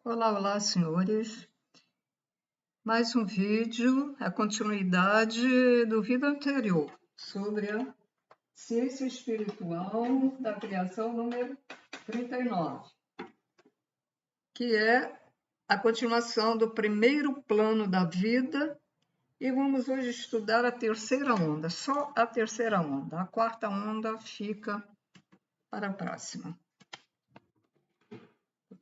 Olá, olá, senhores. Mais um vídeo, a continuidade do vídeo anterior, sobre a ciência espiritual da criação número 39, que é a continuação do primeiro plano da vida, e vamos hoje estudar a terceira onda, só a terceira onda. A quarta onda fica para a próxima.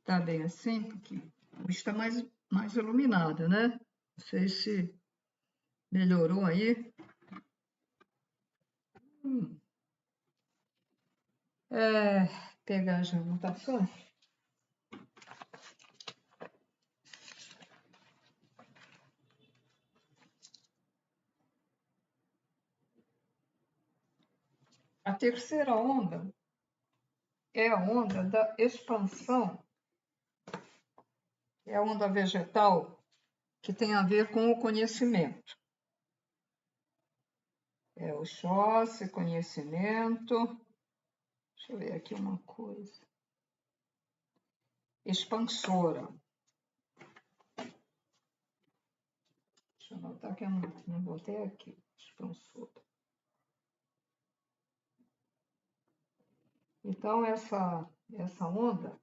Tá bem assim? Porque está mais iluminada, né? Não sei se melhorou aí. Pegar as anotações. A terceira onda é a onda da expansão, é a onda vegetal, que tem a ver com o conhecimento. É o Xóssi, conhecimento. Deixa eu ver aqui uma coisa. Expansora. Deixa eu anotar que eu não botei aqui. Expansora. Então, essa onda,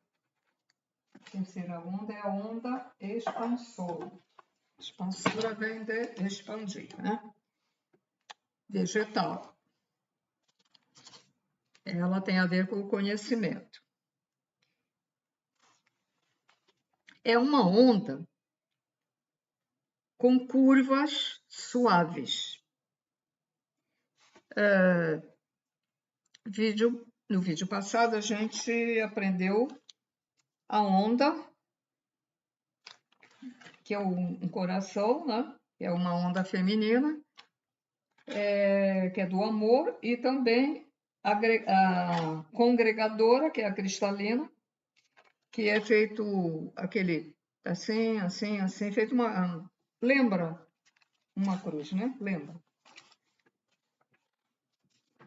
a terceira onda, é a onda expansora. Expansora vem de expandir, né? Vegetal. Ela tem a ver com o conhecimento. É uma onda com curvas suaves. No vídeo passado, a gente aprendeu a onda, que é um coração, né? Que é uma onda feminina, que é do amor, e também a congregadora, que é a cristalina, que é feito aquele assim, assim, assim, feito uma... Lembra uma cruz, né? Lembra.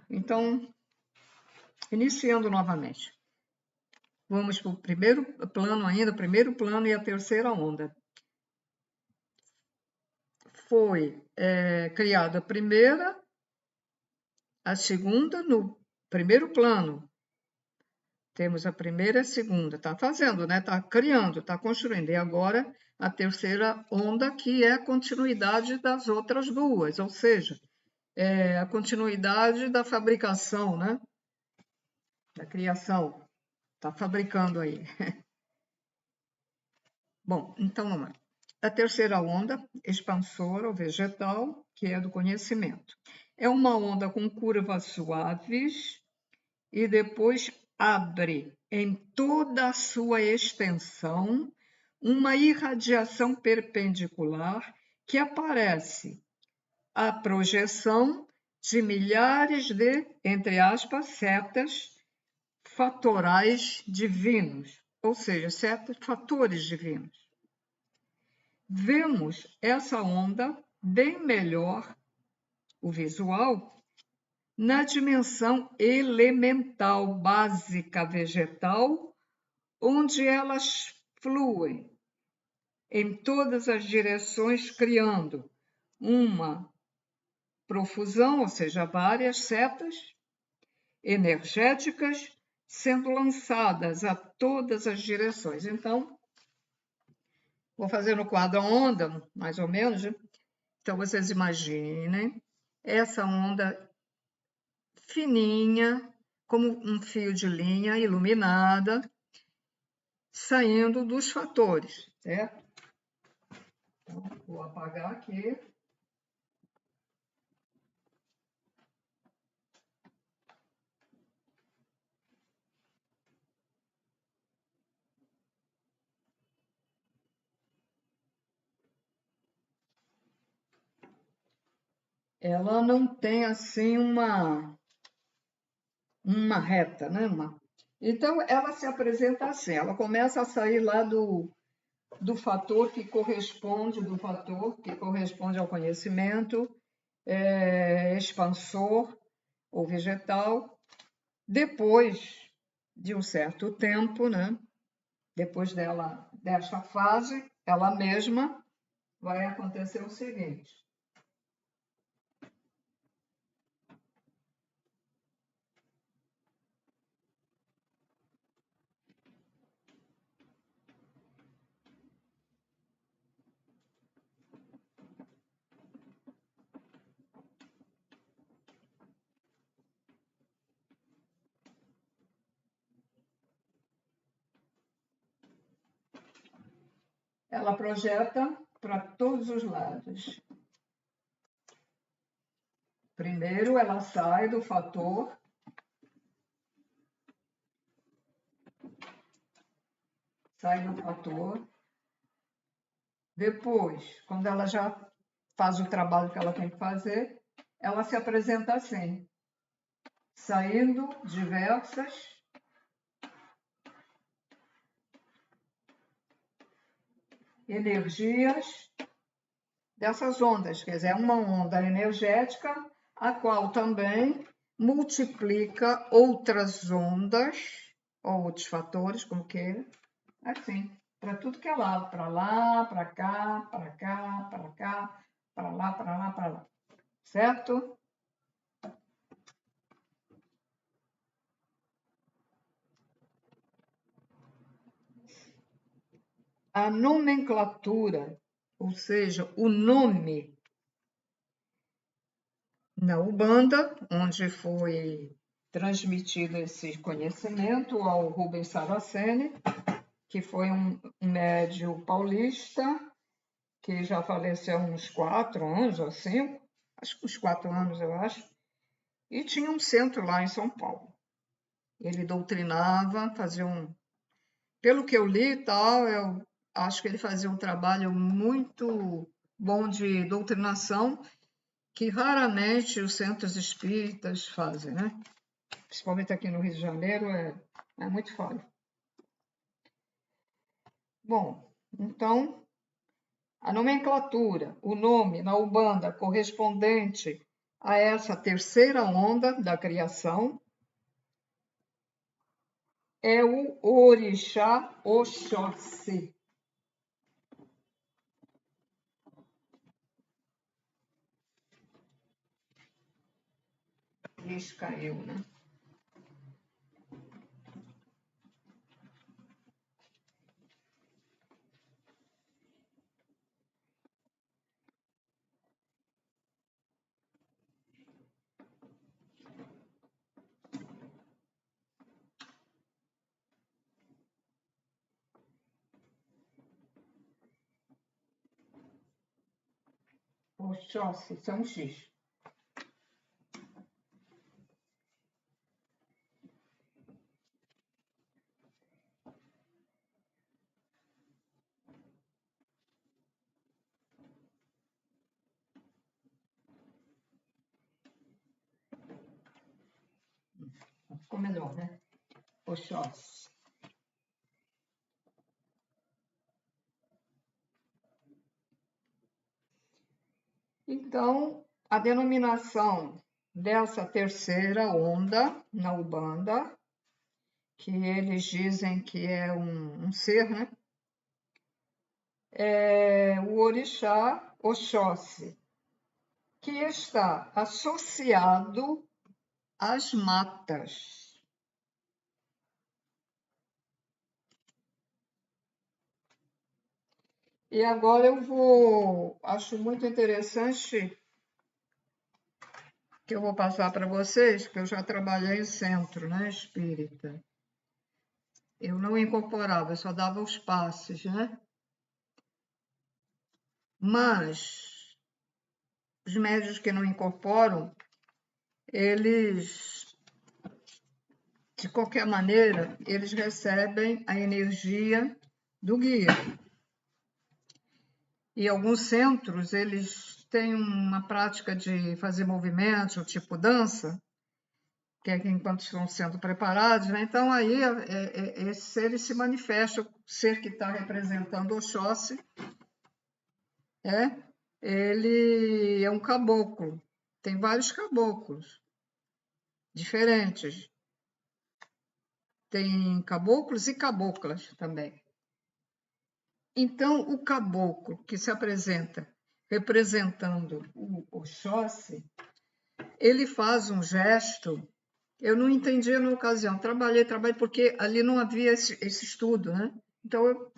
Então, iniciando novamente. Vamos para o primeiro plano ainda, o primeiro plano e a terceira onda. Foi criada a primeira, a segunda no primeiro plano. Temos a primeira e a segunda. Está fazendo, né? Está criando, está construindo. E agora a terceira onda, que é a continuidade das outras duas, ou seja, a continuidade da fabricação, né? Da criação. Está fabricando aí. Bom, então vamos lá. A terceira onda, expansora ou vegetal, que é do conhecimento. É uma onda com curvas suaves e depois abre em toda a sua extensão uma irradiação perpendicular que aparece a projeção de milhares de, entre aspas, setas fatorais divinos, ou seja, setas fatores divinos. Vemos essa onda bem melhor, o visual, na dimensão elemental básica vegetal, onde elas fluem em todas as direções, criando uma profusão, ou seja, várias setas energéticas sendo lançadas a todas as direções. Então, vou fazer no quadro a onda, mais ou menos. Então, vocês imaginem essa onda fininha, como um fio de linha iluminada, saindo dos fatores, certo? Então, vou apagar aqui. Ela não tem assim uma reta, né? Então, ela se apresenta assim, ela começa a sair lá do fator que corresponde, ao conhecimento, expansor ou vegetal. Depois de um certo tempo, né? depois desta fase, ela mesma vai acontecer o seguinte. Ela projeta para todos os lados. Primeiro, ela sai do fator. Sai do fator. Depois, quando ela já faz o trabalho que ela tem que fazer, ela se apresenta assim, saindo diversas energias dessas ondas, quer dizer, é uma onda energética, a qual também multiplica outras ondas, ou outros fatores, como queira, assim, para tudo que é lado, para lá, para cá, para cá, para cá, para lá, para lá, para lá, certo? A nomenclatura, ou seja, o nome na Ubanda, onde foi transmitido esse conhecimento ao Rubens Saraceni, que foi um médium paulista, que já faleceu há uns 4 anos ou 5, acho que uns 4 anos, eu acho, e tinha um centro lá em São Paulo. Ele doutrinava, fazia pelo que eu li e tal, eu acho que ele fazia um trabalho muito bom de doutrinação, que raramente os centros espíritas fazem, né? Principalmente aqui no Rio de Janeiro, é muito falho. Bom, então, a nomenclatura, o nome na Umbanda correspondente a essa terceira onda da criação é o Orixá Oxóssi. Lixo caiu, né? Oxóssi, são X. Ficou melhor, né? Oxóssi. Então, a denominação dessa terceira onda na Ubanda, que eles dizem que é um ser, né? É o Orixá Oxóssi, que está associado às matas. E agora acho muito interessante que eu vou passar para vocês, que eu já trabalhei em centro, né, espírita. Eu não incorporava, eu só dava os passes, né? Mas os médios que não incorporam, eles, de qualquer maneira, eles recebem a energia do guia. E alguns centros, eles têm uma prática de fazer movimentos, tipo dança, que é enquanto estão sendo preparados, né? Então, aí, esse ser se manifesta, o ser que está representando Oxóssi, ele é um caboclo. Tem vários caboclos diferentes. Tem caboclos e caboclas também. Então, o caboclo que se apresenta representando o Oxóssi, ele faz um gesto. Eu não entendi na ocasião, trabalhei, porque ali não havia esse estudo, né? Então,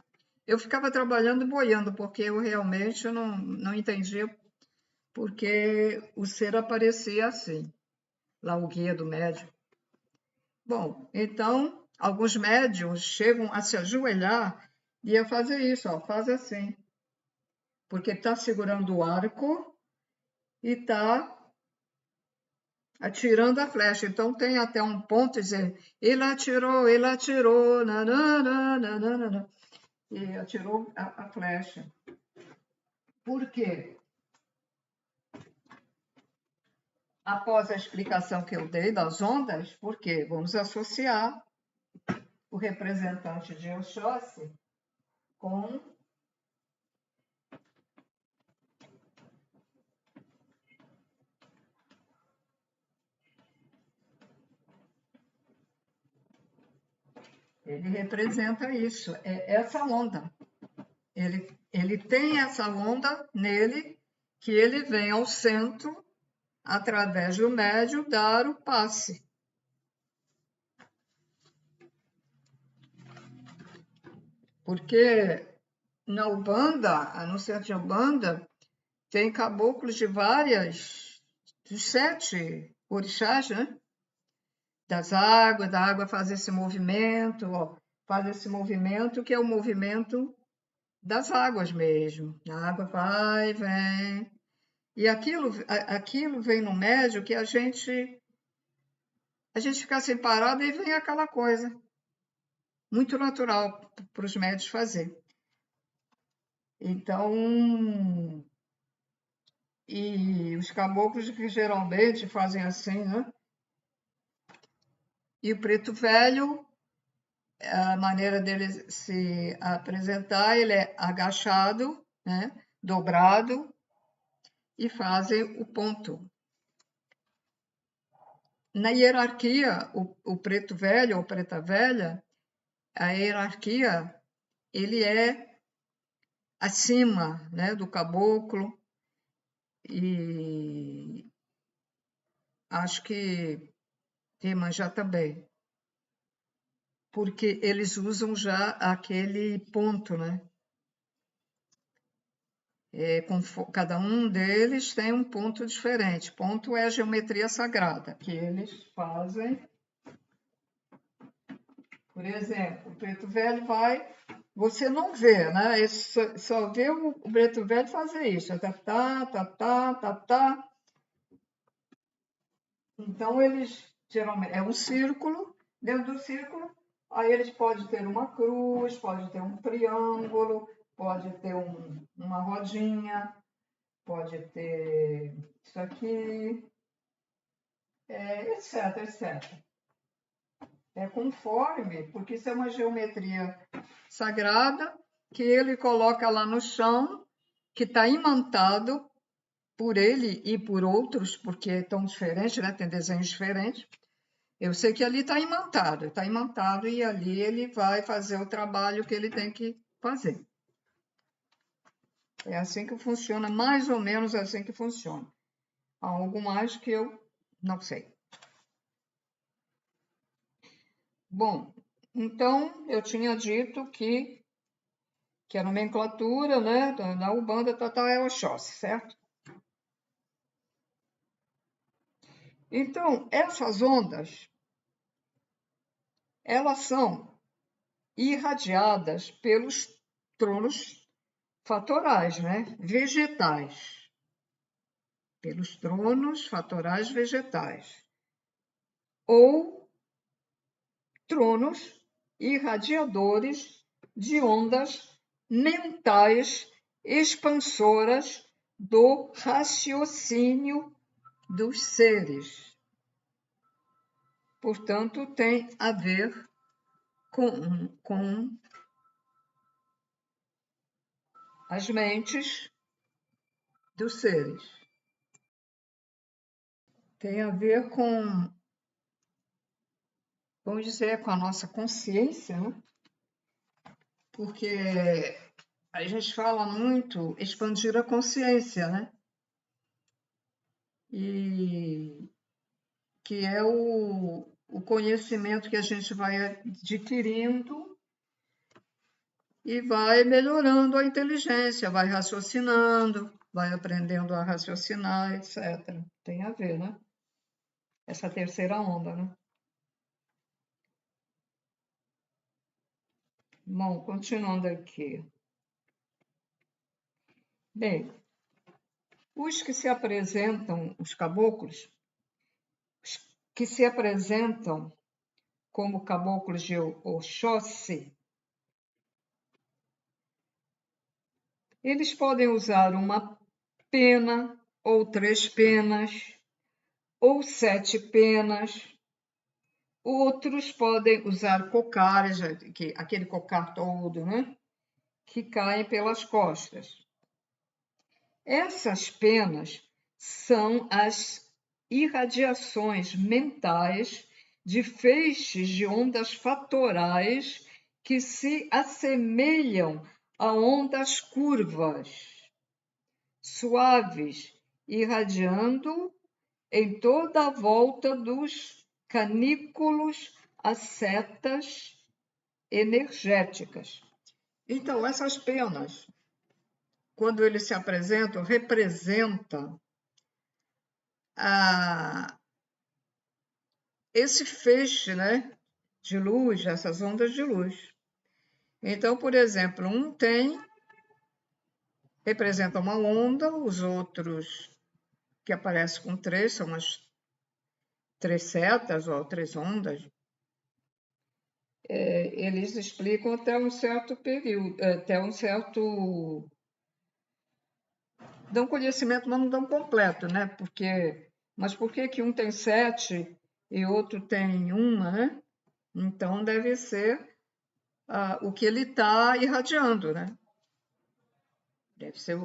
eu ficava trabalhando e boiando, porque eu realmente não entendia porque o ser aparecia assim, lá o guia do médium. Bom, então, alguns médiums chegam a se ajoelhar e a fazer isso, ó, faz assim, porque está segurando o arco e está atirando a flecha. Então, tem até um ponto dizer, ele atirou, nananana, e atirou a flecha. Por quê? Após a explicação que eu dei das ondas, porque vamos associar o representante de Oxóssi com ele representa isso, é essa onda. Ele tem essa onda nele que ele vem ao centro através do médium dar o passe. Porque na Umbanda, no centro de Umbanda, tem caboclos de dos 7 orixás, né? Da água faz esse movimento, ó, faz esse movimento que é o movimento das águas mesmo. A água vai, vem. E aquilo vem no médio que a gente fica assim parado e vem aquela coisa. Muito natural para os médios fazer. Então, e os caboclos que geralmente fazem assim, né? E o preto velho, a maneira dele se apresentar, ele é agachado, né? Dobrado, e fazem o ponto. Na hierarquia, o preto velho ou preta velha, a hierarquia, ele é acima, né, do caboclo, e acho que Iemanjá também, porque eles usam já aquele ponto, né? Cada um deles tem um ponto diferente. Ponto é a geometria sagrada, que eles fazem. Por exemplo, o preto velho vai. Você não vê, né? Só vê o preto velho fazer isso. Tá, tá, tá, tá, tá, tá. Então, eles geralmente. É um círculo. Dentro do círculo, aí eles podem ter uma cruz, pode ter um triângulo, pode ter uma rodinha, pode ter isso aqui, etc, etc. É conforme, porque isso é uma geometria sagrada que ele coloca lá no chão, que está imantado por ele e por outros, porque é tão diferente, né? Tem desenhos diferentes. Eu sei que ali está imantado e ali ele vai fazer o trabalho que ele tem que fazer. É assim que funciona, mais ou menos assim que funciona. Há algo mais que eu não sei. Bom, então eu tinha dito que a nomenclatura, né, da Umbanda total é Oxóssi, certo? Então, essas ondas, elas são irradiadas pelos tronos fatorais, né, vegetais. Pelos tronos fatorais vegetais. Ou tronos irradiadores de ondas mentais expansoras do raciocínio dos seres. Portanto, tem a ver com as mentes dos seres. Tem a ver com, vamos dizer, com a nossa consciência, né? Porque a gente fala muito expandir a consciência, né? E que é o conhecimento que a gente vai adquirindo e vai melhorando a inteligência, vai raciocinando, vai aprendendo a raciocinar, etc. Tem a ver, né? Essa terceira onda, né? Bom, continuando aqui. Bem, os que se apresentam, os caboclos, os que se apresentam como caboclos de Oxóssi, eles podem usar uma pena, ou 3 penas, ou 7 penas. Outros podem usar cocares, aquele cocar todo, né? Que caem pelas costas. Essas penas são as irradiações mentais de feixes de ondas fatorais que se assemelham a ondas curvas, suaves, irradiando em toda a volta dos canículos as setas energéticas. Então, essas penas, quando eles se apresentam, representam esse feixe, né, de luz, essas ondas de luz. Então, por exemplo, representa uma onda, os outros que aparecem com 3 são as 3 setas ou 3 ondas. Eles explicam até um certo período, até um certo. Dão conhecimento, mas não dão completo, né? Mas por que um tem 7 e outro tem uma, né? Então deve ser o que ele está irradiando, né? Deve ser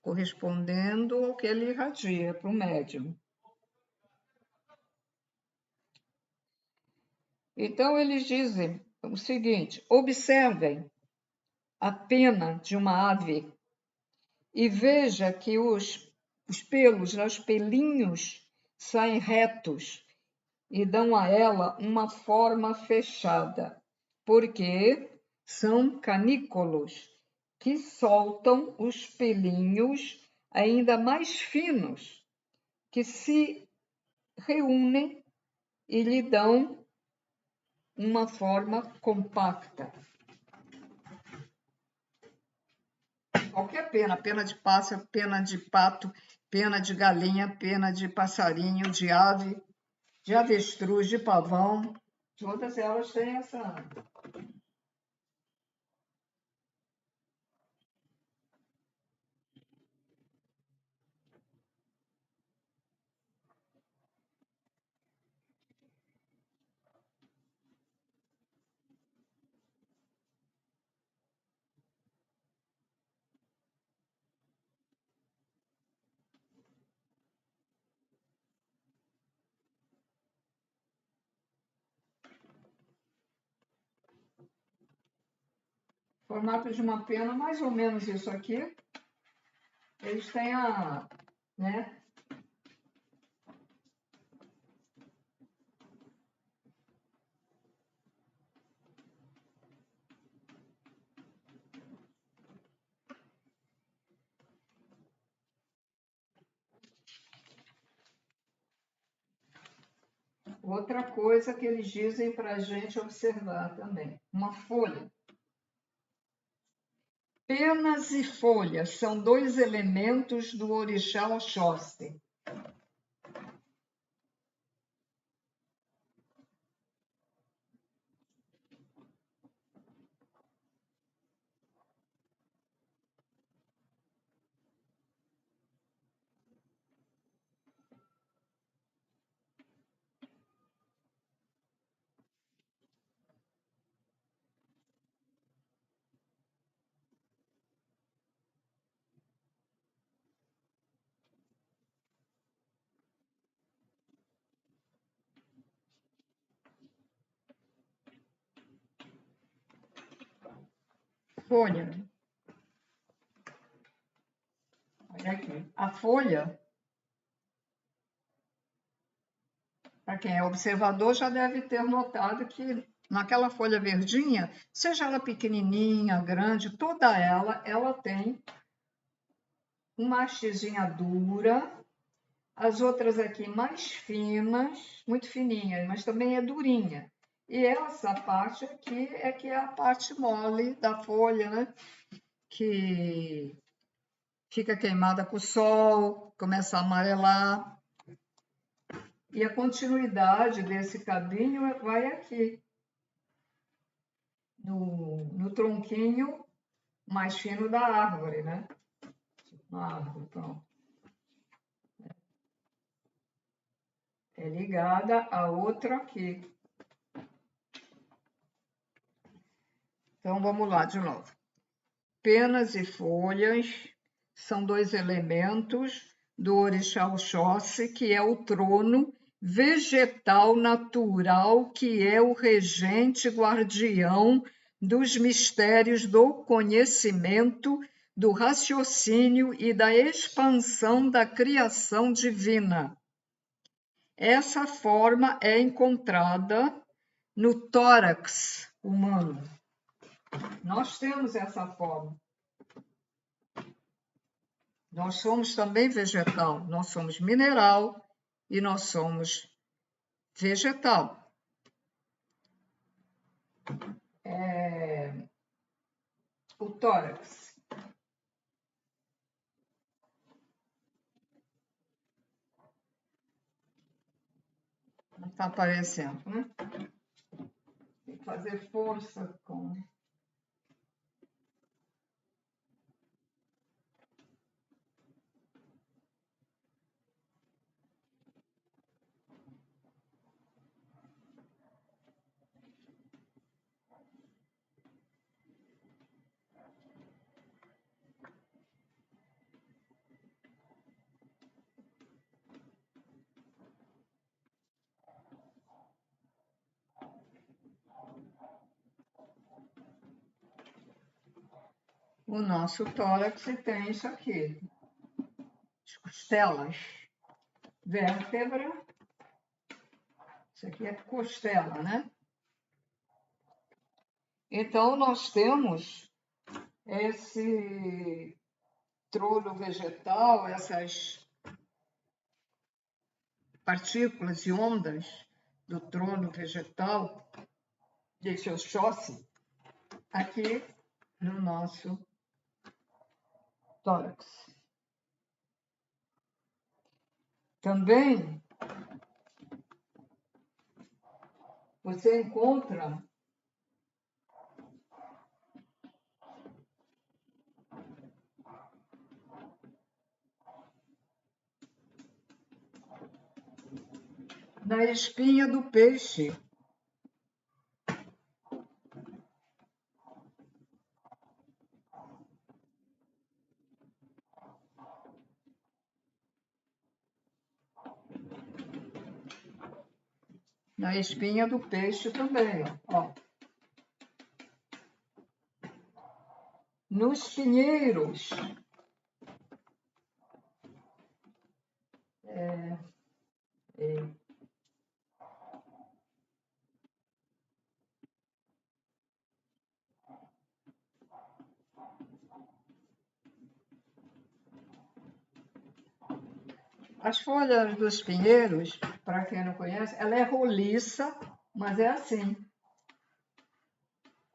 correspondendo ao que ele irradia para o médium. Então, eles dizem o seguinte: observem a pena de uma ave e veja que os pelos, os pelinhos, saem retos e dão a ela uma forma fechada, porque são canículos que soltam os pelinhos ainda mais finos, que se reúnem e lhe dão uma forma compacta. Qualquer pena, pena de pássaro, pena de pato, pena de galinha, pena de passarinho, de ave, de avestruz, de pavão, todas elas têm essa. Formato de uma pena, mais ou menos isso aqui. Eles têm né? Outra coisa que eles dizem para a gente observar também, uma folha. Penas e folhas são 2 elementos do orixá Oxóssi. Folha. Aqui. A folha, para quem é observador, já deve ter notado que naquela folha verdinha, seja ela pequenininha, grande, toda ela tem uma hastezinha dura, as outras aqui mais finas, muito fininhas, mas também é durinha. E essa parte aqui é que é a parte mole da folha, né? Que fica queimada com o sol, começa a amarelar. E a continuidade desse cabinho vai aqui, no tronquinho mais fino da árvore, né? Na árvore, pronto. É ligada a outra aqui. Então, vamos lá de novo. Penas e folhas são dois elementos do orixá Oxóssi, que é o trono vegetal natural, que é o regente guardião dos mistérios do conhecimento, do raciocínio e da expansão da criação divina. Essa forma é encontrada no tórax humano. Nós temos essa forma. Nós somos também vegetal, nós somos mineral e nós somos vegetal. O tórax. Não está aparecendo, né? Tem que fazer força com... O nosso tórax tem isso aqui. As costelas. Vértebra. Isso aqui é costela, né? Então, nós temos esse trono vegetal, essas partículas e ondas do trono vegetal, desse Oxóssi, aqui no nosso tórax. Também você encontra na espinha do peixe. Na espinha do peixe também, ó. Nos pinheiros. As folhas dos pinheiros, para quem não conhece, ela é roliça, mas é assim.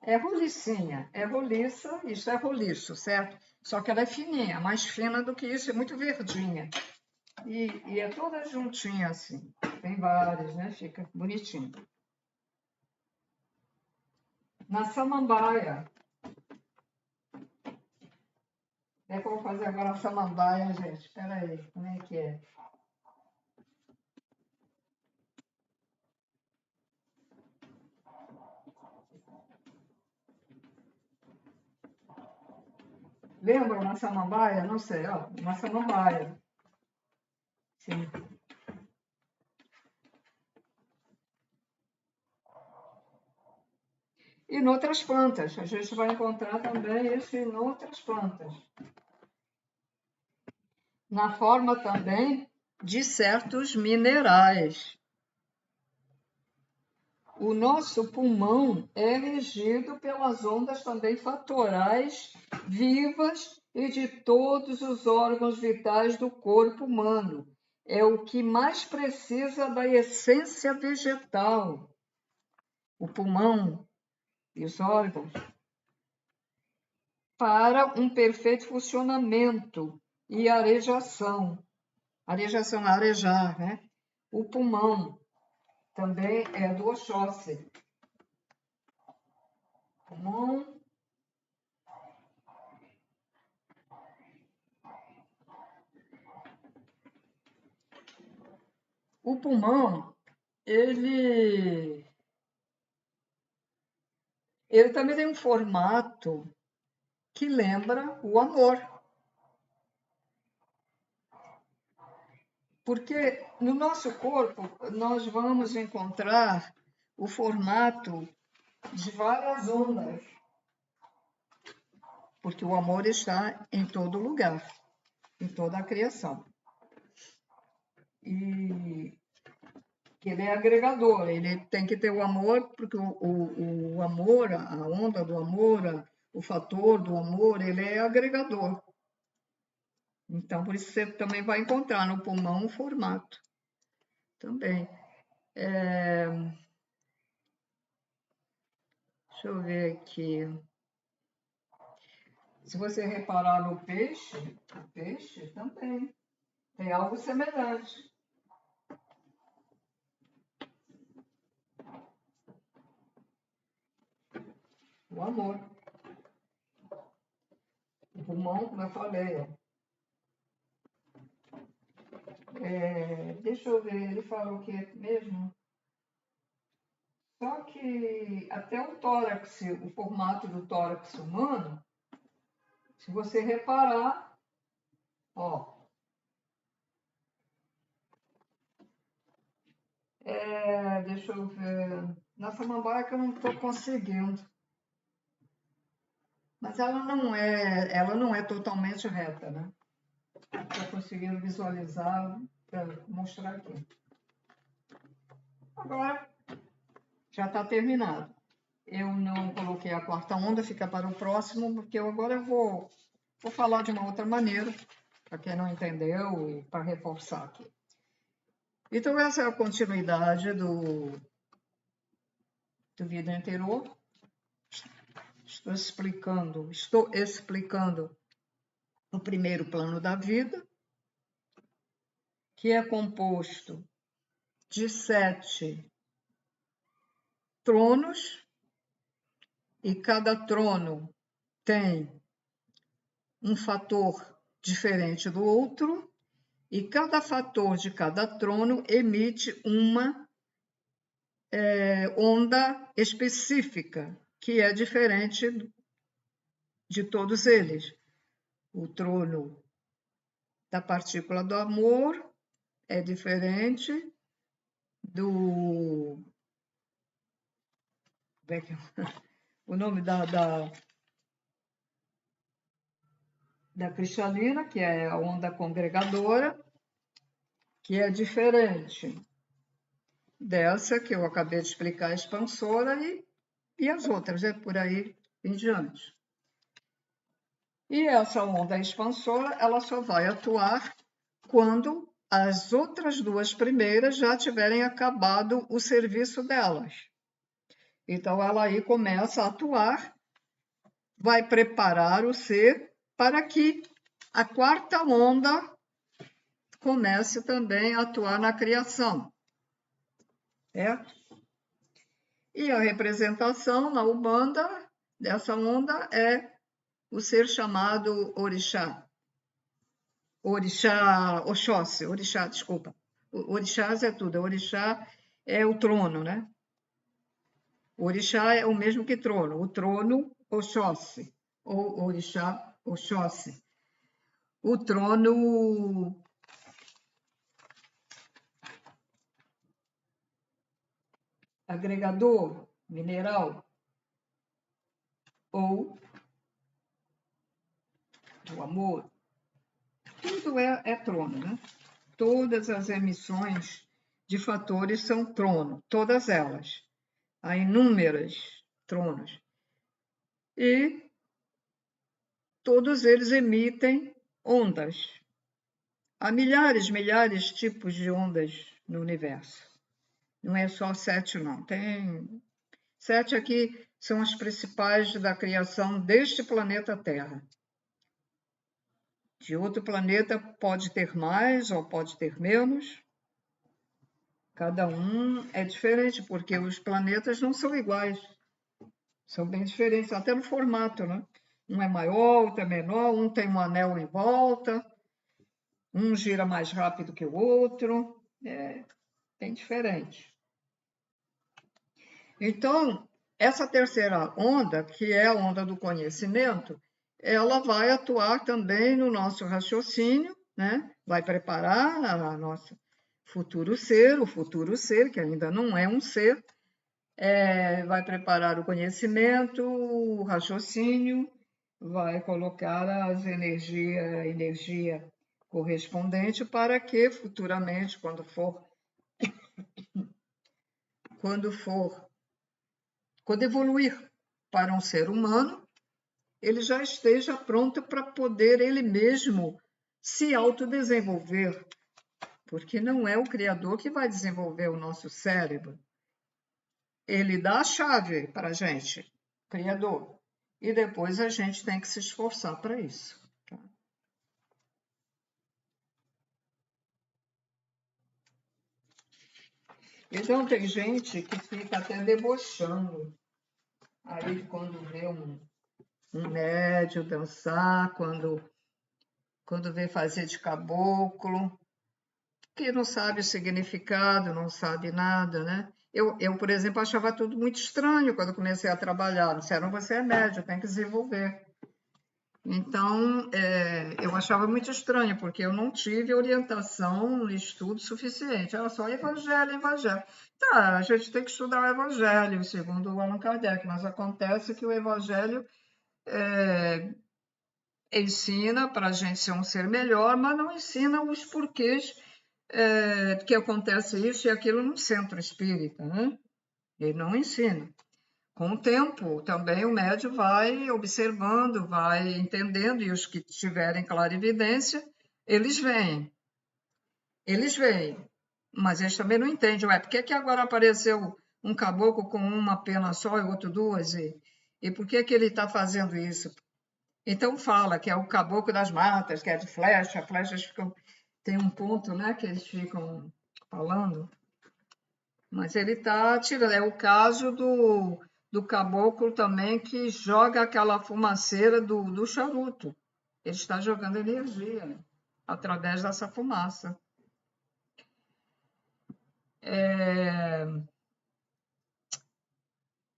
É rolicinha, é roliça, isso é roliço, certo? Só que ela é fininha, mais fina do que isso, é muito verdinha. E é toda juntinha assim. Tem várias, né? Fica bonitinho. Na samambaia. É que eu vou fazer agora a samambaia, gente. Espera aí, como é que é? Lembra uma samambaia? Não sei, ó. Uma samambaia. Sim. E em outras plantas. A gente vai encontrar também isso em outras plantas. na forma também de certos minerais. O nosso pulmão é regido pelas ondas também fatorais vivas e de todos os órgãos vitais do corpo humano. É o que mais precisa da essência vegetal. O pulmão e os órgãos para um perfeito funcionamento e arejação. Arejação, arejar, né? O pulmão também é do Oxóssi. Pulmão. O pulmão, ele também tem um formato que lembra o amor. Porque no nosso corpo nós vamos encontrar o formato de várias ondas. Porque o amor está em todo lugar, em toda a criação. E que ele é agregador, ele tem que ter o amor, porque o amor, a onda do amor, o fator do amor, ele é agregador. Então, por isso você também vai encontrar no pulmão um formato. Também. Deixa eu ver aqui. Se você reparar no peixe, o peixe também tem algo semelhante. O amor. O pulmão, como eu falei, ó. Deixa eu ver, ele falou o que mesmo? Só que até o tórax, o formato do tórax humano, se você reparar, ó, deixa eu ver, na samambaia que eu não estou conseguindo, mas ela não é totalmente reta, né? Estou conseguindo visualizar para mostrar aqui. Agora já está terminado. Eu não coloquei a quarta onda, fica para o próximo, porque agora eu vou falar de uma outra maneira, para quem não entendeu e para reforçar aqui. Então, essa é a continuidade do Vida Interior. Estou explicando o primeiro plano da vida, que é composto de 7 tronos, e cada trono tem um fator diferente do outro, e cada fator de cada trono emite uma onda específica, que é diferente de todos eles. O trono da partícula do amor é diferente do... O nome da cristalina, que é a onda congregadora, que é diferente dessa que eu acabei de explicar, a expansora, e as outras, por aí em diante. E essa onda expansora, ela só vai atuar quando as outras duas primeiras já tiverem acabado o serviço delas. Então, ela aí começa a atuar, vai preparar o ser para que a quarta onda comece também a atuar na criação. Certo? E a representação na Umbanda dessa onda é o ser chamado Orixá. Oxóssi, Orixá, desculpa. Orixás é tudo, Orixá é o trono, né? O Orixá é o mesmo que trono, o trono Oxóssi, ou Orixá Oxóssi. O trono agregador, mineral, ou do amor. tudo é trono, né? Todas as emissões de fatores são trono, todas elas. Há inúmeras tronos. E todos eles emitem ondas. Há milhares de tipos de ondas no universo. Não é só 7, não. Tem 7 aqui são as principais da criação deste planeta Terra. De outro planeta pode ter mais ou pode ter menos. Cada um é diferente, porque os planetas não são iguais. São bem diferentes, até no formato, né? Um é maior, outro é menor, um tem um anel em volta, um gira mais rápido que o outro. É bem diferente. Então, essa terceira onda, que é a onda do conhecimento, ela vai atuar também no nosso raciocínio, né? Vai preparar a nossa o futuro ser, que ainda não é um ser, vai preparar o conhecimento, o raciocínio, vai colocar a energia correspondente para que futuramente, quando evoluir para um ser humano, ele já esteja pronto para poder ele mesmo se autodesenvolver, porque não é o Criador que vai desenvolver o nosso cérebro. Ele dá a chave para a gente, Criador, e depois a gente tem que se esforçar para isso. Tá? Então, tem gente que fica até debochando aí quando vê um médium dançar, quando vê fazer de caboclo, que não sabe o significado, não sabe nada, né? Eu, por exemplo, achava tudo muito estranho quando comecei a trabalhar. Disseram, você é médium, tem que desenvolver. Então, eu achava muito estranho, porque eu não tive orientação, estudo suficiente. Era só evangelho, evangelho. Tá, a gente tem que estudar o evangelho, segundo o Allan Kardec, mas acontece que o evangelho ensina para a gente ser um ser melhor, mas não ensina os porquês que acontece isso e aquilo no centro espírita, né? Ele não ensina. Com o tempo, também o médium vai observando, vai entendendo, e os que tiverem clarividência, eles veem. Eles veem, mas eles também não entendem. Ué, por que agora apareceu um caboclo com uma pena só e outro duas? E por que ele está fazendo isso? Então fala que é o caboclo das matas, que é de flecha, flechas ficam... Tem um ponto, né, que eles ficam falando, mas ele está tirando. É o caso do caboclo também que joga aquela fumaceira do charuto. Ele está jogando energia, né, através dessa fumaça.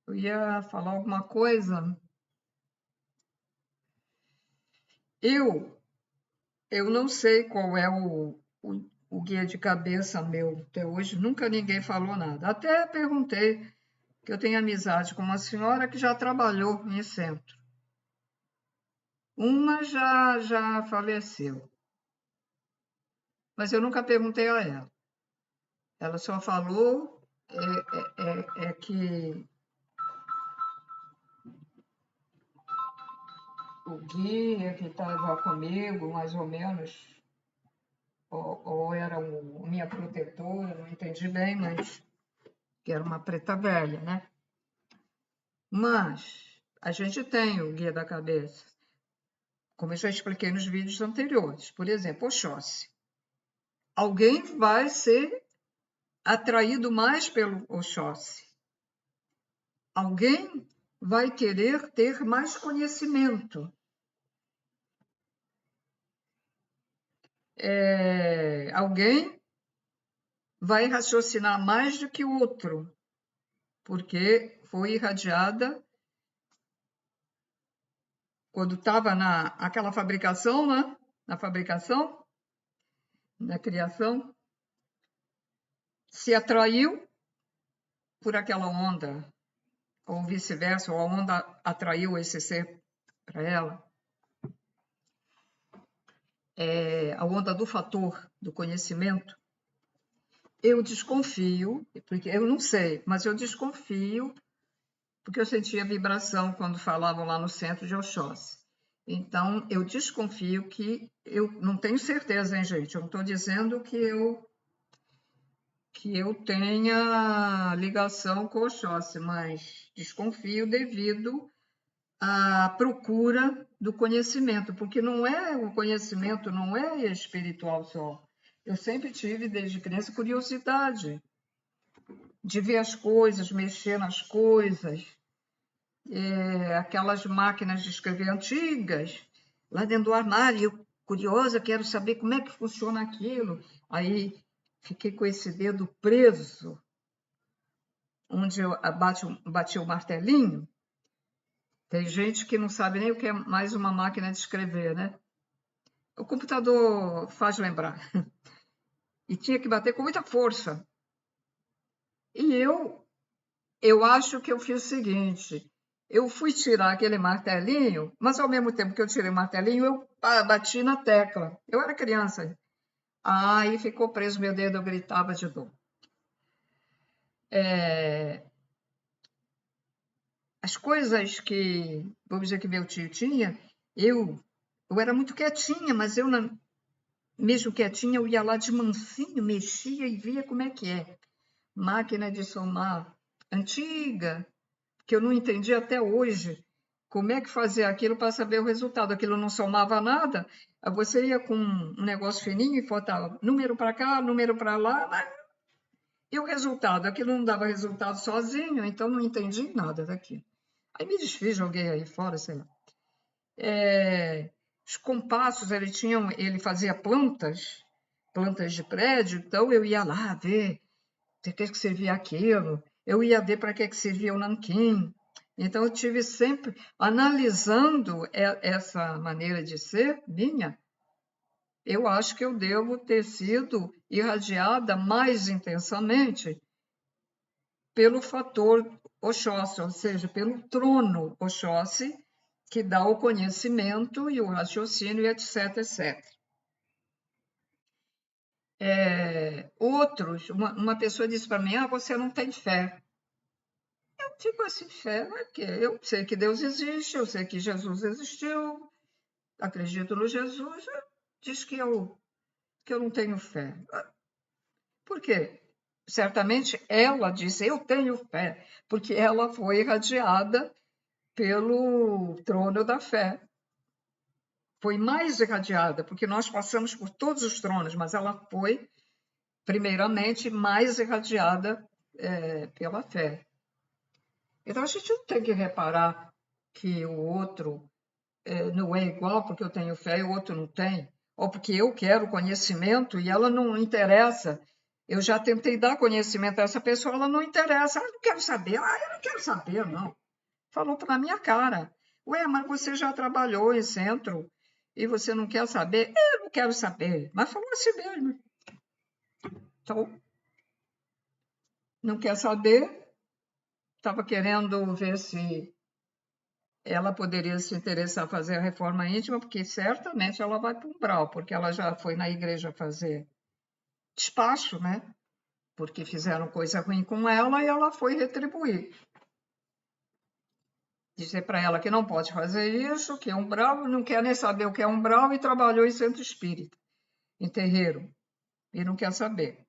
Eu ia falar alguma coisa. Eu não sei qual é o guia de cabeça meu até hoje, nunca ninguém falou nada. Até perguntei, que eu tenho amizade com uma senhora que já trabalhou em centro. Uma já faleceu, mas eu nunca perguntei a ela. Ela só falou que o guia que estava comigo, mais ou menos, ou era minha protetora, não entendi bem, mas que era uma preta velha, né? Mas a gente tem o guia da cabeça, como eu já expliquei nos vídeos anteriores. Por exemplo, Oxóssi. Alguém vai ser atraído mais pelo Oxóssi. Alguém vai querer ter mais conhecimento. Alguém vai raciocinar mais do que o outro, porque foi irradiada quando estava naquela fabricação, né? Na fabricação, na criação, se atraiu por aquela onda, ou vice-versa, ou a onda atraiu esse ser para ela. a onda do fator do conhecimento, eu desconfio, porque eu não sei, mas eu desconfio, porque eu sentia vibração quando falavam lá no centro de Oxóssi. Então, eu desconfio que eu não tenho certeza, hein, gente? Eu não estou dizendo que eu tenha ligação com Oxóssi, mas desconfio devido à procura do conhecimento, porque não é o conhecimento, não é espiritual só. Eu sempre tive, desde criança, curiosidade de ver as coisas, mexer nas coisas, aquelas máquinas de escrever antigas, lá dentro do armário, eu curiosa, quero saber como é que funciona aquilo. Aí fiquei com esse dedo preso, onde eu bati o martelinho. Tem gente que não sabe nem o que é mais uma máquina de escrever, né? O computador faz lembrar. E tinha que bater com muita força. E eu acho que eu fiz o seguinte, eu fui tirar aquele martelinho, mas ao mesmo tempo que eu tirei o martelinho, eu bati na tecla. Eu era criança. Aí ficou preso meu dedo, eu gritava de dor. As coisas que, vamos dizer, que meu tio tinha, eu era muito quietinha, mas eu, mesmo quietinha, eu ia lá de mansinho, mexia e via como é que é. Máquina de somar antiga, que eu não entendi até hoje como é que fazia aquilo para saber o resultado. Aquilo não somava nada, você ia com um negócio fininho e botava número para cá, número para lá, e o resultado? Aquilo não dava resultado sozinho, então não entendi nada daquilo. Aí me desfiz, joguei aí fora, sei lá. Os compassos, ele fazia plantas de prédio, então eu ia lá ver para que servia aquilo, eu ia ver para que servia o nanquim. Então, eu tive sempre analisando essa maneira de ser minha, eu acho que eu devo ter sido irradiada mais intensamente pelo fator Oxóssi, ou seja, pelo trono Oxóssi, que dá o conhecimento e o raciocínio, etc, etc. Uma pessoa disse para mim, você não tem fé. Eu fico assim, fé, porque eu sei que Deus existe, eu sei que Jesus existiu, acredito no Jesus, diz que eu não tenho fé. Por quê? Certamente ela disse, eu tenho fé, porque ela foi irradiada pelo trono da fé. Foi mais irradiada, porque nós passamos por todos os tronos, mas ela foi, primeiramente, mais irradiada pela fé. Então, a gente não tem que reparar que o outro não é igual porque eu tenho fé e o outro não tem, ou porque eu quero conhecimento e ela não interessa. Eu já tentei dar conhecimento a essa pessoa, ela não interessa. Eu não quero saber. Eu não quero saber, não. Falou para minha cara. Ué, mas você já trabalhou em centro e você não quer saber? Eu não quero saber. Mas falou assim mesmo. Então, não quer saber. Estava querendo ver se ela poderia se interessar em fazer a reforma íntima, porque certamente ela vai para o umbral, porque ela já foi na igreja fazer despacho, né? Porque fizeram coisa ruim com ela e ela foi retribuir. Dizer para ela que não pode fazer isso, que é umbral, não quer nem saber o que é umbral e trabalhou em centro espírita, em terreiro, e não quer saber.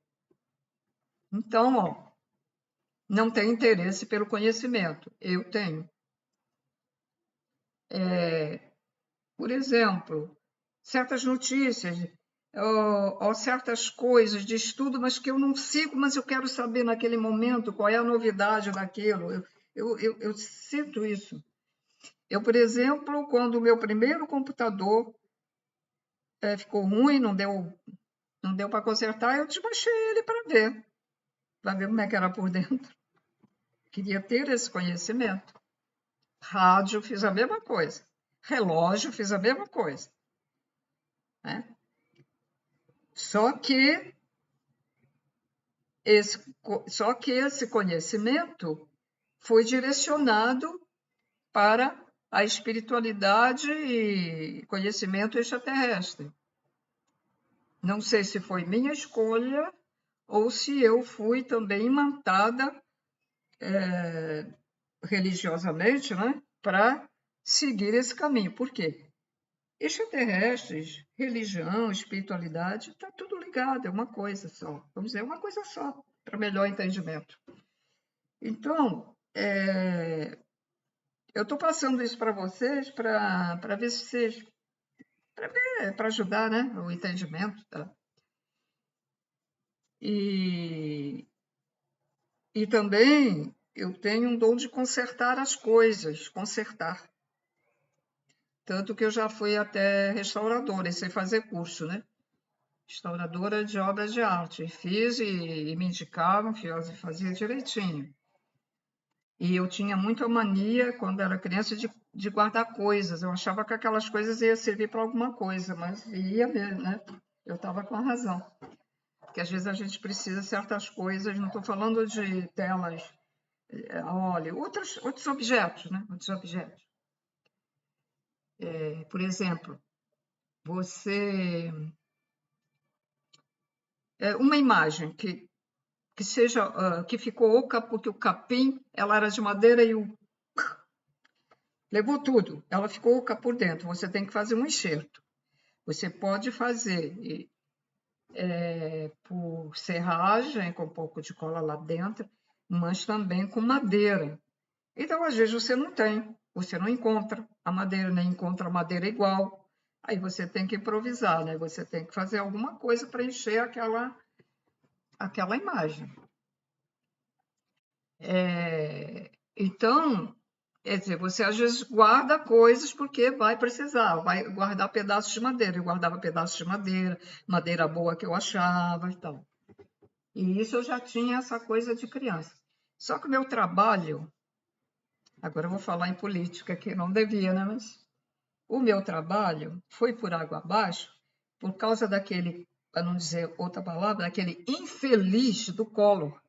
Então, não tem interesse pelo conhecimento. Eu tenho. Por exemplo, certas notícias ou certas coisas de estudo, mas que eu não sigo, mas eu quero saber naquele momento qual é a novidade daquilo. Eu sinto isso. Eu, por exemplo, quando o meu primeiro computador ficou ruim, não deu para consertar, eu desbaixei ele para ver como é que era por dentro. Queria ter esse conhecimento. Rádio, fiz a mesma coisa. Relógio, fiz a mesma coisa. Né? Só que esse conhecimento foi direcionado para a espiritualidade e conhecimento extraterrestre. Não sei se foi minha escolha ou se eu fui também imantada religiosamente, né, para seguir esse caminho. Por quê? Extraterrestres, religião, espiritualidade, está tudo ligado, é uma coisa só. Vamos dizer, é uma coisa só, para melhor entendimento. Então, eu estou passando isso para vocês para ver se vocês. Para ajudar, né, o entendimento. Tá? E também eu tenho um dom de consertar as coisas, consertar. Tanto que eu já fui até restauradora e sei fazer curso, né? Restauradora de obras de arte. Fiz e me indicavam, fazia direitinho. E eu tinha muita mania, quando era criança, de guardar coisas. Eu achava que aquelas coisas iam servir para alguma coisa, mas ia mesmo, né? Eu estava com a razão. Porque às vezes a gente precisa de certas coisas, não estou falando de telas a óleo, outros objetos, né? Outros objetos. Por exemplo, você. Uma imagem que seja que ficou oca porque o capim ela era de madeira e levou tudo. Ela ficou oca por dentro. Você tem que fazer um enxerto. Você pode fazer por serragem, com um pouco de cola lá dentro, mas também com madeira. Então, às vezes, você não encontra a madeira, nem encontra a madeira igual. Aí você tem que improvisar, né? Você tem que fazer alguma coisa para encher aquela imagem. Então, quer dizer, você às vezes guarda coisas porque vai precisar, vai guardar pedaços de madeira. Eu guardava pedaços de madeira, madeira boa que eu achava e tal. E isso eu já tinha essa coisa de criança. Só que o meu trabalho, agora eu vou falar em política, que não devia, né? Mas o meu trabalho foi por água abaixo por causa daquele, para não dizer outra palavra, daquele infeliz do Collor.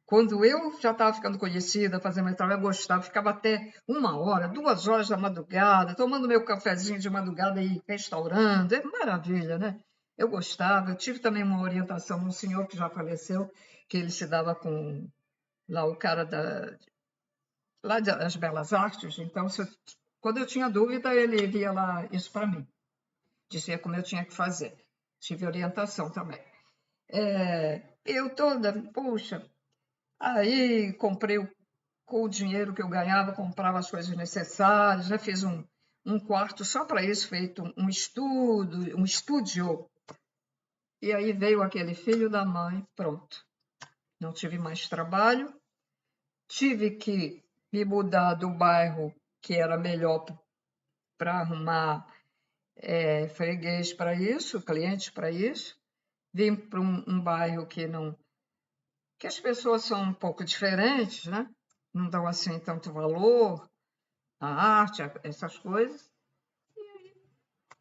Quando eu já estava ficando conhecida, fazendo meu trabalho, eu gostava, ficava até 1 hora, 2 horas da madrugada, tomando meu cafezinho de madrugada e restaurando, é maravilha, né? Eu gostava, eu tive também uma orientação de um senhor que já faleceu, que ele se dava com lá o cara lá das Belas Artes, então quando eu tinha dúvida, ele via lá isso para mim, dizia como eu tinha que fazer. Tive orientação também. Eu toda, puxa, aí comprei com o dinheiro que eu ganhava, comprava as coisas necessárias, já fiz um quarto só para isso, feito um estudo, um estúdio. E aí veio aquele filho da mãe, pronto. Não tive mais trabalho, tive que me mudar do bairro que era melhor para arrumar freguês para isso, clientes para isso. Vim para um bairro que as pessoas são um pouco diferentes, né? Não dão assim tanto valor à arte, essas coisas.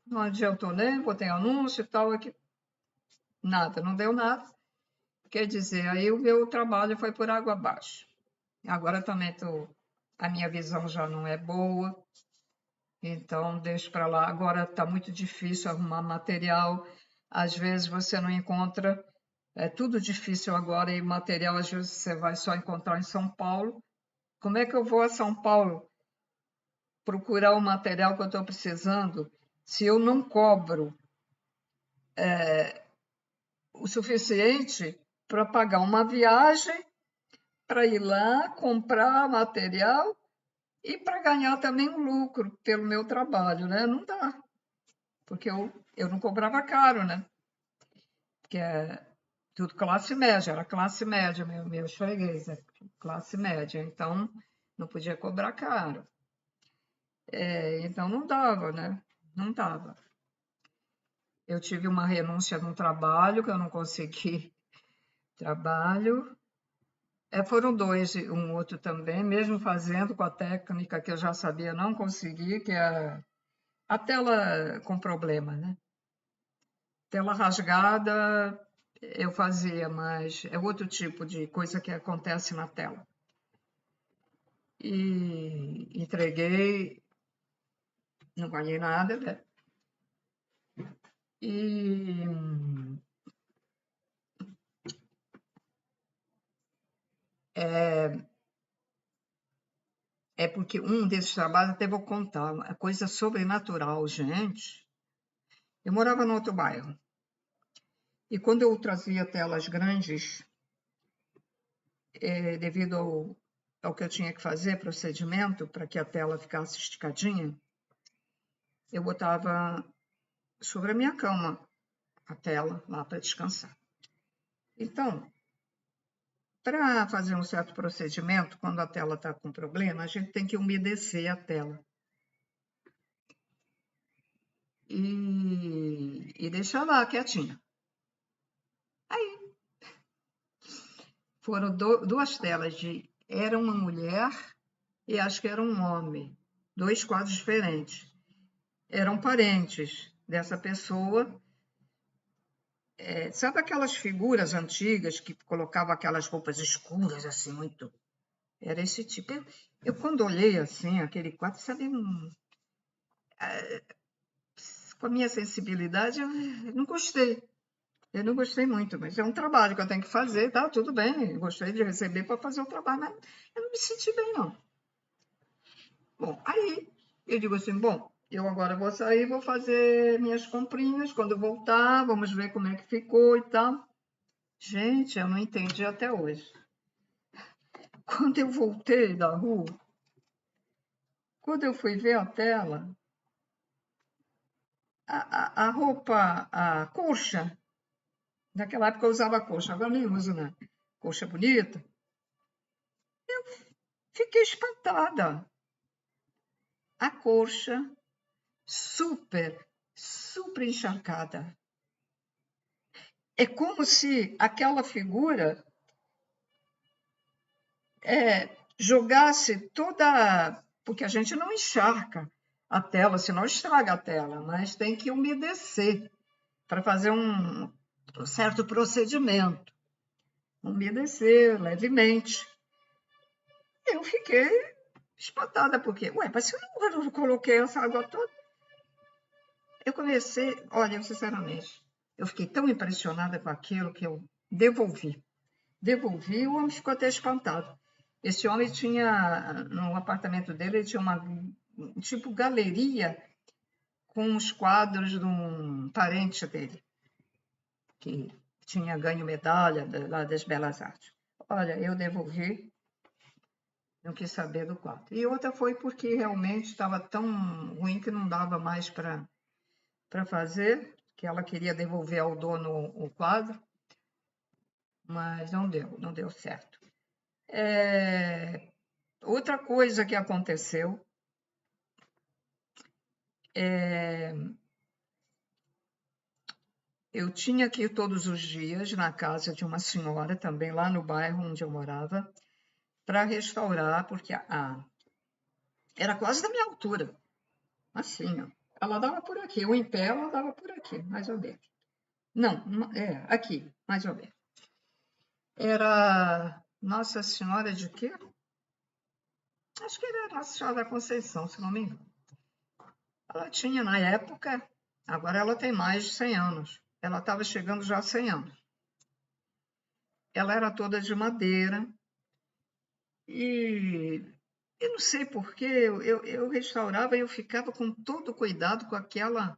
Não adiantou nem, botei anúncio e tal, aqui, nada, não deu nada. Quer dizer, aí o meu trabalho foi por água abaixo. Agora também a minha visão já não é boa, então deixo para lá. Agora está muito difícil arrumar material, às vezes você não encontra, é tudo difícil agora, e material às vezes você vai só encontrar em São Paulo. Como é que eu vou a São Paulo procurar o material que eu estou precisando se eu não cobro o suficiente para pagar uma viagem, para ir lá, comprar material e para ganhar também um lucro pelo meu trabalho, né? Não dá, porque eu não cobrava caro, né? Porque é tudo classe média, era classe média, meu freguês, classe média, então não podia cobrar caro. Então não dava, né? Não dava. Eu tive uma renúncia no trabalho, que eu não consegui trabalho. Foram dois, um outro também, mesmo fazendo com a técnica que eu já sabia, não consegui, que é a tela com problema, né? Tela rasgada eu fazia, mas é outro tipo de coisa que acontece na tela. E entreguei, não ganhei nada, né? E é porque um desses trabalhos, até vou contar, uma coisa sobrenatural, gente. Eu morava no outro bairro. E quando eu trazia telas grandes, devido ao que eu tinha que fazer, procedimento, para que a tela ficasse esticadinha, eu botava sobre a minha cama a tela lá para descansar. Então, para fazer um certo procedimento, quando a tela está com problema, a gente tem que umedecer a tela. E deixar lá quietinha. Aí, foram duas telas era uma mulher e acho que era um homem. 2 quadros diferentes. Eram parentes dessa pessoa. Sabe aquelas figuras antigas que colocavam aquelas roupas escuras, assim, muito... Era esse tipo. Eu quando olhei, assim, aquele quadro, sabe, com a minha sensibilidade, eu não gostei. Eu não gostei muito, mas é um trabalho que eu tenho que fazer, tá? Tudo bem, eu gostei de receber para fazer o trabalho, mas eu não me senti bem, não. Bom, aí eu digo assim, bom, eu agora vou sair, vou fazer minhas comprinhas, quando eu voltar, vamos ver como é que ficou e tal. Gente, eu não entendi até hoje. Quando eu voltei da rua, quando eu fui ver a tela, a roupa, a colcha, naquela época eu usava colcha, agora nem uso, né? Colcha bonita. Eu fiquei espantada. A colcha super, super encharcada. É como se aquela figura jogasse toda... Porque a gente não encharca a tela, senão estraga a tela, mas tem que umedecer para fazer um certo procedimento. Umedecer levemente. Eu fiquei espantada, porque, mas se eu não coloquei essa água toda... Eu comecei, olha, sinceramente, eu fiquei tão impressionada com aquilo que eu devolvi. Devolvi, o homem ficou até espantado. Esse homem tinha, no apartamento dele, ele tinha uma tipo galeria com os quadros de um parente dele, que tinha ganho medalha lá das Belas Artes. Olha, eu devolvi, não quis saber do quadro. E outra foi porque realmente estava tão ruim que não dava mais para fazer, que ela queria devolver ao dono o quadro, mas não deu certo. Outra coisa que aconteceu, eu tinha que ir todos os dias na casa de uma senhora, também lá no bairro onde eu morava, para restaurar, porque era quase da minha altura, assim, ó. Ela dava por aqui, ou em pé, ela dava por aqui, mais ou menos. Não, aqui, mais ou menos. Era Nossa Senhora de quê? Acho que era Nossa Senhora da Conceição, se não me engano. Ela tinha, na época, agora ela tem mais de 100 anos. Ela estava chegando já a 100 anos. Ela era toda de madeira e eu não sei porquê, eu restaurava e eu ficava com todo cuidado com aquela...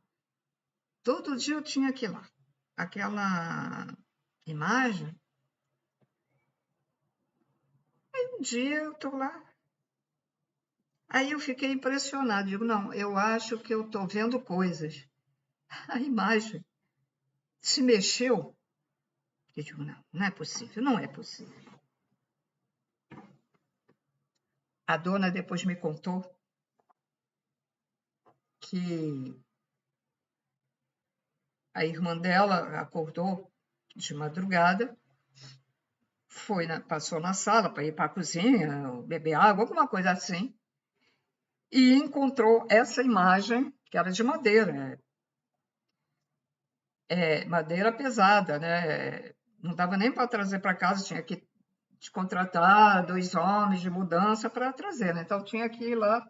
Todo dia eu tinha que ir lá. Aquela imagem. Aí um dia eu estou lá. Aí eu fiquei impressionada. Digo, não, eu acho que eu estou vendo coisas. A imagem se mexeu. Eu digo, não é possível, não é possível. A dona depois me contou que a irmã dela acordou de madrugada, passou na sala para ir para a cozinha, beber água, alguma coisa assim, e encontrou essa imagem, que era de madeira, madeira pesada, né? Não dava nem para trazer para casa, tinha que contratar 2 homens de mudança para trazer, né? Então tinha que ir lá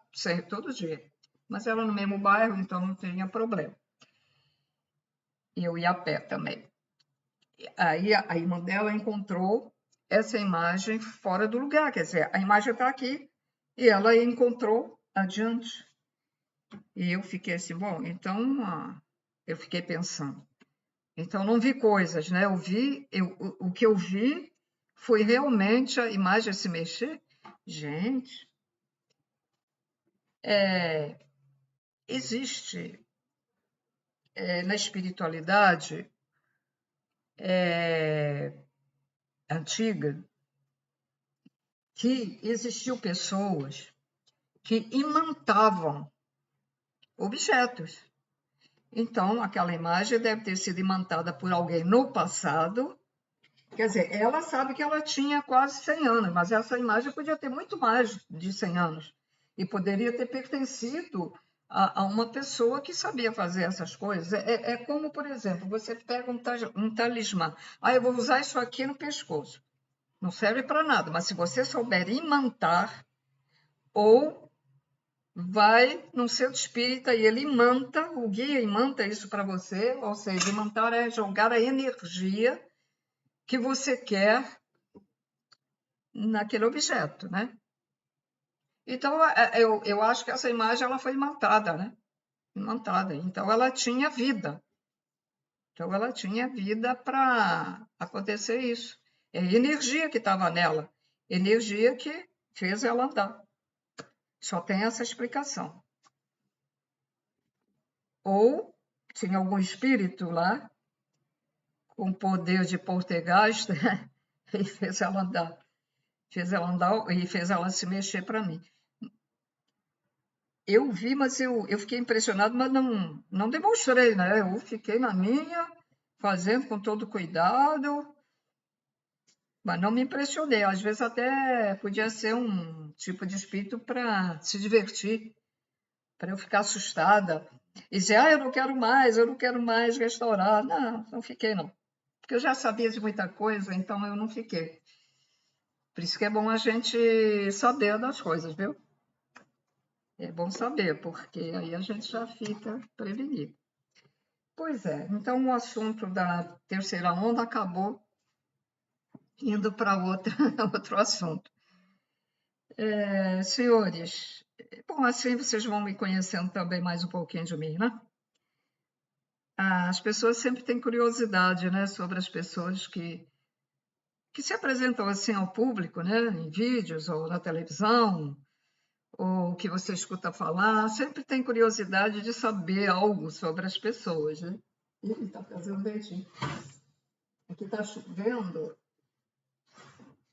todo dia. Mas era no mesmo bairro, então não tinha problema. e eu ia a pé também. Aí a irmã dela encontrou essa imagem fora do lugar, quer dizer, a imagem está aqui e ela encontrou adiante. E eu fiquei assim, bom, então eu fiquei pensando. Então não vi coisas, né? O que eu vi foi realmente a imagem se mexer. Gente, existe na espiritualidade antiga que existiu pessoas que imantavam objetos. Então, aquela imagem deve ter sido imantada por alguém no passado. Quer dizer, ela sabe que ela tinha quase 100 anos, mas essa imagem podia ter muito mais de 100 anos. E poderia ter pertencido a uma pessoa que sabia fazer essas coisas. É como, por exemplo, você pega um talismã. Eu vou usar isso aqui no pescoço. Não serve para nada, mas se você souber imantar, ou vai num centro espírita e ele imanta, o guia imanta isso para você, ou seja, imantar é jogar a energia que você quer naquele objeto, né? Então, eu acho que essa imagem ela foi imantada, né? Imantada. Então, ela tinha vida. Então, ela tinha vida para acontecer isso. É a energia que estava nela, energia que fez ela andar. Só tem essa explicação. Ou tinha algum espírito lá com poder de poltergeist, né? E fez ela andar. Fez ela andar e fez ela se mexer para mim. Eu vi, mas eu fiquei impressionado, mas não demonstrei, né? Eu fiquei na minha, fazendo com todo cuidado, mas não me impressionei. Às vezes até podia ser um tipo de espírito para se divertir, para eu ficar assustada. E dizer, eu não quero mais restaurar. Não fiquei, não. Porque eu já sabia de muita coisa, então eu não fiquei. Por isso que é bom a gente saber das coisas, viu? É bom saber, porque aí a gente já fica prevenido. Pois é, então o assunto da terceira onda acabou indo para outro assunto. Senhores, bom, assim vocês vão me conhecendo também mais um pouquinho de mim, né? As pessoas sempre têm curiosidade, né, sobre as pessoas que se apresentam assim ao público, né, em vídeos ou na televisão, ou que você escuta falar, sempre tem curiosidade de saber algo sobre as pessoas, né? Ih, tá fazendo ventinho. Aqui tá chovendo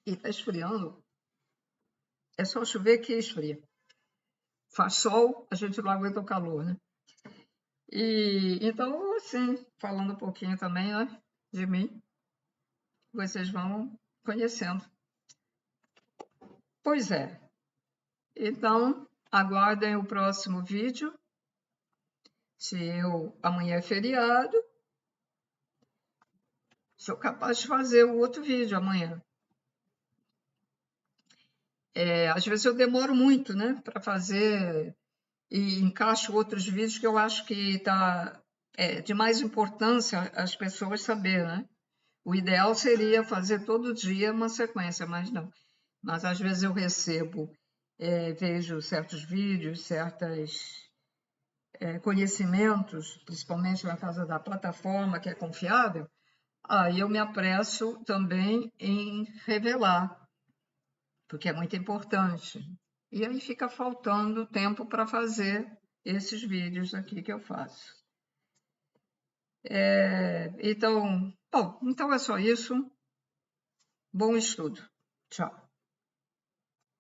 e tá esfriando. É só chover que esfria. Faz sol, a gente não aguenta o calor, né? E então, assim, falando um pouquinho também, né, de mim, vocês vão conhecendo. Pois é. Então, aguardem o próximo vídeo. Amanhã é feriado, sou capaz de fazer o outro vídeo amanhã. Às vezes eu demoro muito, né, para fazer e encaixo outros vídeos que eu acho que está de mais importância as pessoas saberem, né? O ideal seria fazer todo dia uma sequência, mas não. Mas às vezes eu recebo, vejo certos vídeos, certos conhecimentos, principalmente na casa da plataforma que é confiável, aí eu me apresso também em revelar, porque é muito importante. E aí fica faltando tempo para fazer esses vídeos aqui que eu faço. Então é só isso. Bom estudo. Tchau.